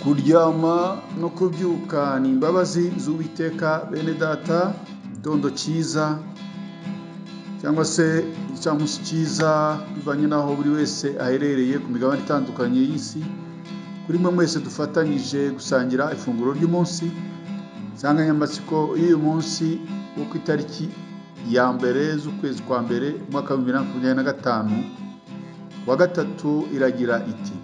Kuryama no kubyuka ni imbabazi z'Uwiteka bene data, igitondo cyiza cyangwa se igicamunsi cyiza bivanye n'aho buri wese aherereye ku migabane itandukanye y'isi. Kuri mwe mwese dufatanyije gusangira ifunguro ry'umunsi, insanganyamatsiko y'uyu munsi wo ku itariki ya mbere z'ukwezi kwa mbere umwaka wa 2025 wa gatatu iragira iti: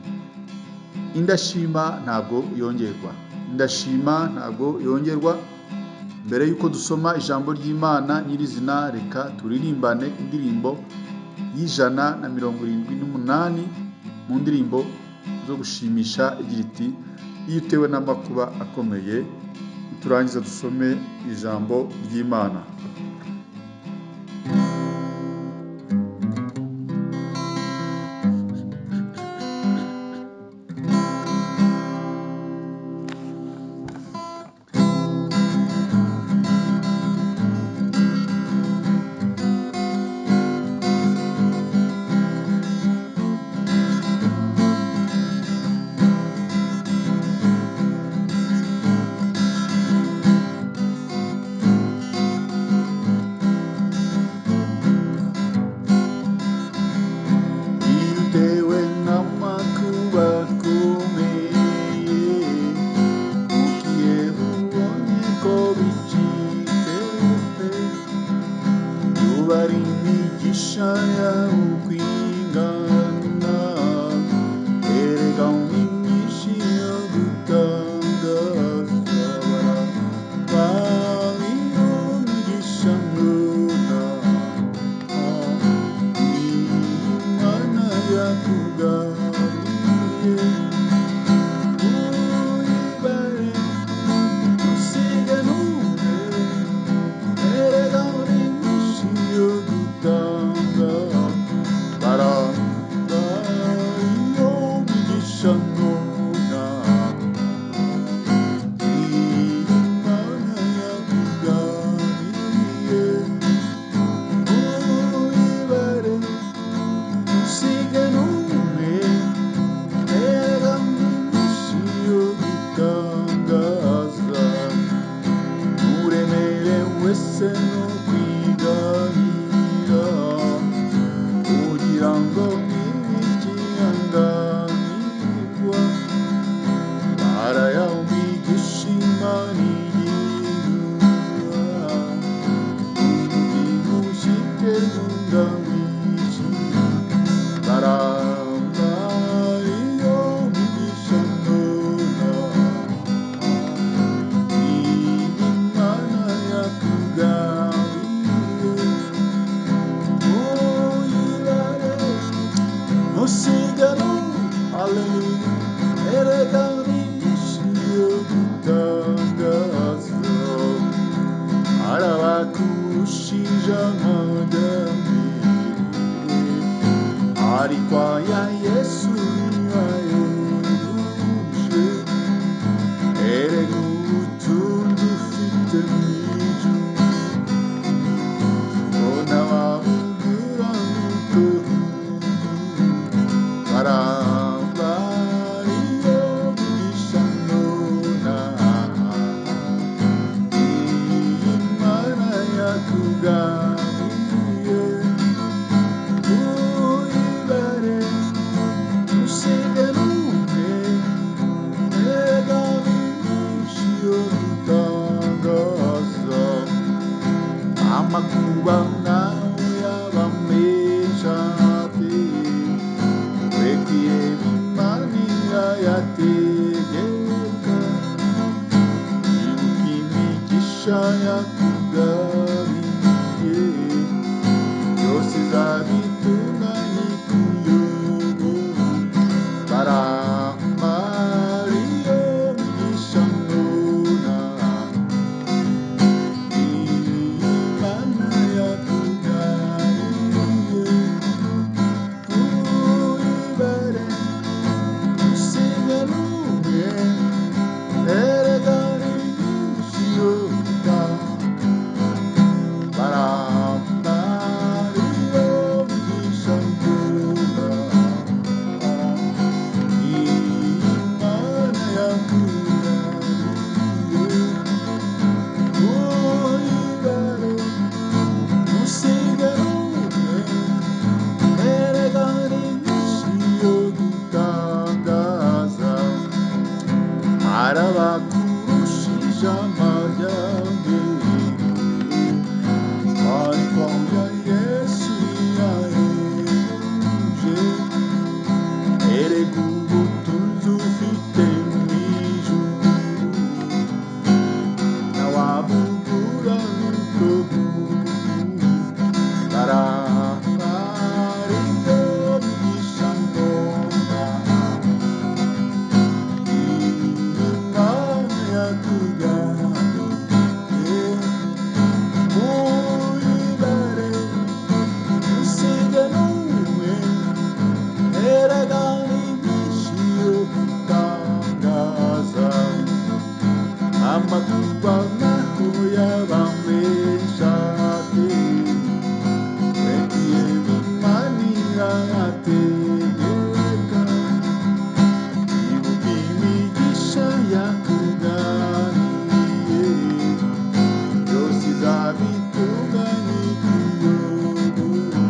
indashima ntabwo yongerwa. Indashima ntabwo yongerwa. Mbere yuko dusoma ijambo ry'Imana nyirizina, reka turirimbane indirimbo y'178 mu ndirimbo zo gushimisha igira iti: iyo utewe n'amakuba akomeye. Turangiza dusome ijambo ry'Imana. arabakurushije amajyambere ariko ya Yesu yahebuje erega ubutunzi ufite mu ijuru ntawabugura n'ubwo barahariyo migisha ngomba Imana yatugabiye muyibare usige n'umwe erega ni byinshi yo gutangaza amakuba nako yabamweshate wegiye bimanira ategeka ibuka imigisha yakuganiye byose izabitunganye kuyoboke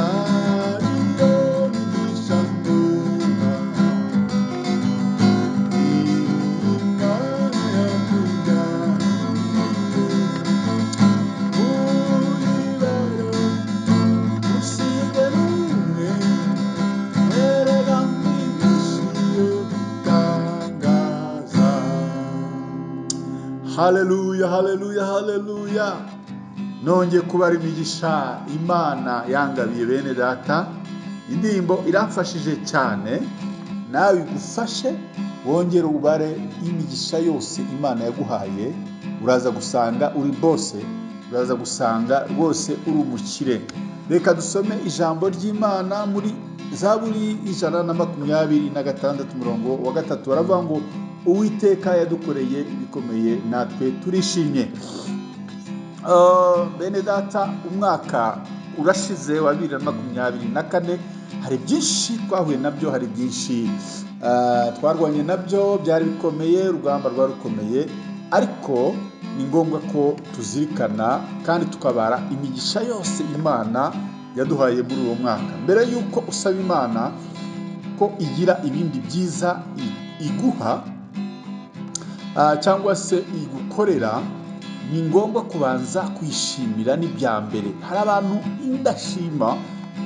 barahariyo migisha ngomba Imana yatugabiye muyibare usige n'umwe erega ni byinshi yo gutangaza Haleluya, haleluya, haleluya. Nongeye kubara imigisha Imana yangabiye bene data. Indirimbo iramfashije cyane, nawe igufashe wongere ubare imigisha yose Imana yaguhaye. Uraza gusanga uri bose, uraza gusanga rwose uri umukire. Reka dusome ijambo ry'Imana muri Zaburi 126 umurongo wa 3. Baravuga ngo Uwiteka yadukoreye ibikomeye natwe turishimye. Bene data, umwaka urashize wa 2024, hari byinshi twahuye nabyo, hari byinshi twarwanye nabyo, byari bikomeye, urugamba rwarukomeye, ariko ni ngombwa ko tuzirikana kandi tukabara imigisha yose Imana yaduhaye muri uwo mwaka. Mbere yuko usaba Imana ko igira ibindi byiza iguha cyangwa se igukorera, ni ngombwa kubanza kwishimira n'ibya mbere. Hari abantu indashima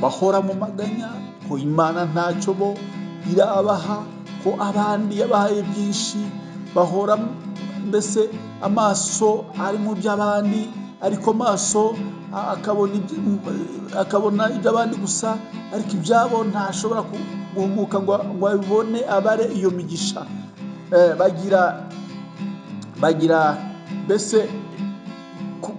bahora mu maganya ko Imana ntacyo bo irabaha, ko abandi yabahaye byinshi, bahora mbese amaso ari mu by'abandi, ariko maso akabona iby'abandi gusa, ariko ibyabo ntashobora guhumuka ngo abibone abare iyo migisha. Bagira mbese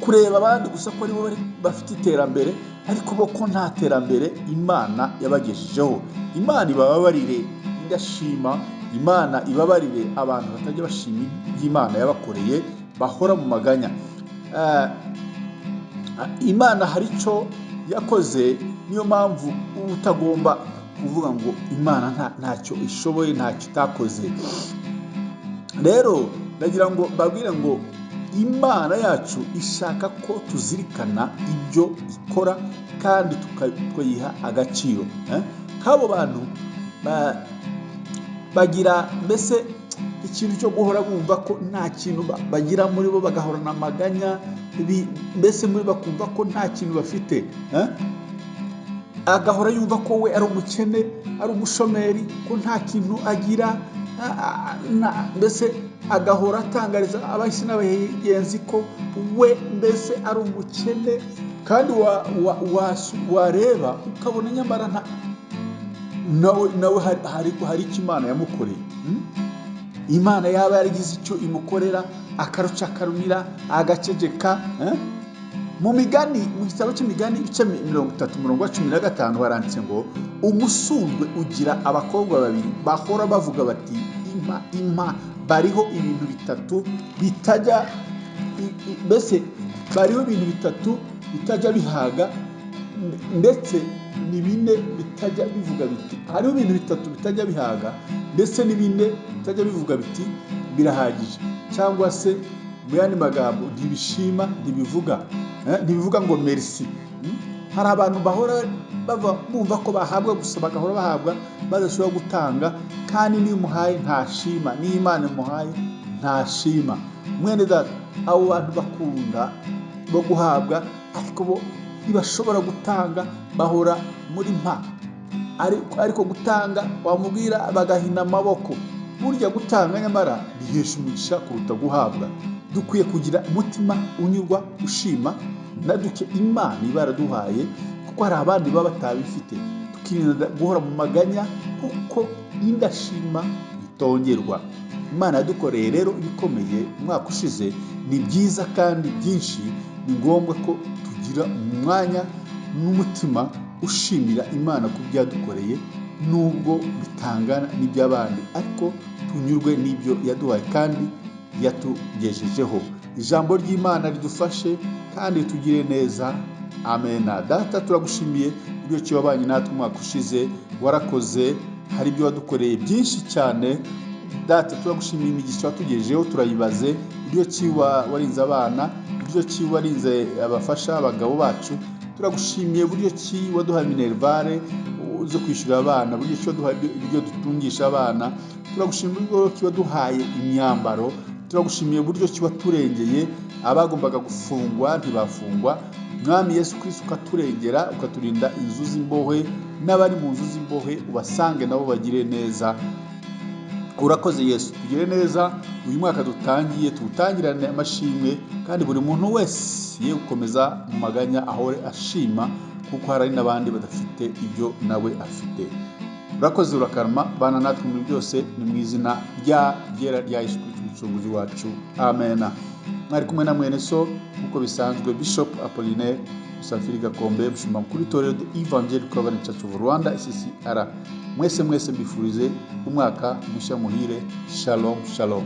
kureba abandi gusa ko aribo bafite iterambere, ariko bo ko nta terambere Imana yabagejejeho. Imana ibabarire indashima, Imana ibabarire abantu batajya bashima iby'Imana yabakoreye, bahora mu maganya. Imana hari icyo yakoze, niyo mpamvu utagomba kuvuga ngo Imana ntacyo ishoboye, ntacyo itakoze. Rero ndagira ngo babwire ngo Imana yacu ishaka ko tuzirikana ibyo ikora kandi tukayiha agaciro. Kabo bantu bagira mbese ikintu cyo guhora bumva ko nta kintu bagira muri bo, bagahorana amaganya, mbese muri bakumva ko nta kintu bafite. Agahora yumva ko we ari umukene, ari umushomeri, ko nta kintu agira, mbese agahora atangariza abahisi n'abagenzi ko we mbese ari umukene, kandi wareba ukabona nyamara nawe hari icyo Imana yamukoreye. Imana yaba yaragize icyo imukorera, akaruca akarumira, agaceceka. Mu gitabo cy'imigani ibice 30:15 baranditse ngo umusundwe ugira abakobwa babiri bahora bavuga bati impa. Bariho ibintu bitatu bitajya, mbese bariho ibintu bitatu bitajya bihaga, ndetse ni bine bitajya bivuga biti. Hariho ibintu bitatu bitajya bihaga, ndetse ni bine bitajya bivuga biti birahagije, cyangwa se mu yandi magambo ntibishima, ntibivuga ngo merci. Hari abantu bahora bumva ko bahabwa gusa bagahora bahabwa badashobora gutanga, kandi niyo umuhaye ntashima, niyo Imana imuhaye ntashima. Mwene data, abo bantu bakunda bo guhabwa ariko bo ntibashobora gutanga, bahora muri mpa. Ariko gutanga wamubwira bagahina amaboko. Burya gutanga nyamara bihesha umugisha kuruta guhabwa. Dukwiye kugira umutima unyurwa ushima, naduke Imana ibaraduhaye, kuko hari abandi baba batabifite. Tukirinda guhora mu maganya, kuko indashima itongerwa. Imana yadukoreye rero ibikomeye umwaka ushize, ni byiza kandi byinshi. Ni ngombwa ko tugira umwanya n'umutima ushimira Imana ku byadukoreye, nubwo bitangana n'iby'abandi, ariko tunyurwe n'ibyo yaduhaye kandi yatugejejeho. Ijambo ry'Imana ridufashe kandi tugire neza. Amena. Data, turagushimiye uburyo ki wabanye natwe umwaka ushize, warakoze, hari ibyo wadukoreye byinshi cyane. Data, turagushimiye imigisha watugejejeho, turayibaze. Uburyo ki warinze abana, uburyo ki warinze abafasha abagabo bacu, turagushimiye uburyo ki waduhaye minervare zo kwishyura abana, uburyo ki waduhaye ibyo dutungisha abana, turagushimiye uburyo ki waduhaye imyambaro, turagushimiye uburyo ki waturengeye abagombaga gufungwa ntibafungwa. Mwami Yesu Kristo, ukaturengera ukaturinda inzu z'imbohe, n'abari mu nzu z'imbohe ubasange nabo bagire neza. Urakoze Yesu, tugire neza. Uyu mwaka dutangiye tuwutangirane amashimwe, kandi buri muntu wese ye gukomeza mu maganya ahore ashima, kuko hari n'abandi badafite ibyo nawe afite. Urakoze, urakarama, bana natwe muri byose, ni mu izina ryera rya Yesu Kristo umucunguzi wacu. Amena. Mwari kumwe na mwene so uko bisanzwe, Bishop Apollinaire Musafiri Gakombe, mushumba mukuru w'itorero The Evangelical Covenant Church of Rwanda ECCR. Mwese mbifurize umwaka mushya muhire. Shalom shalom.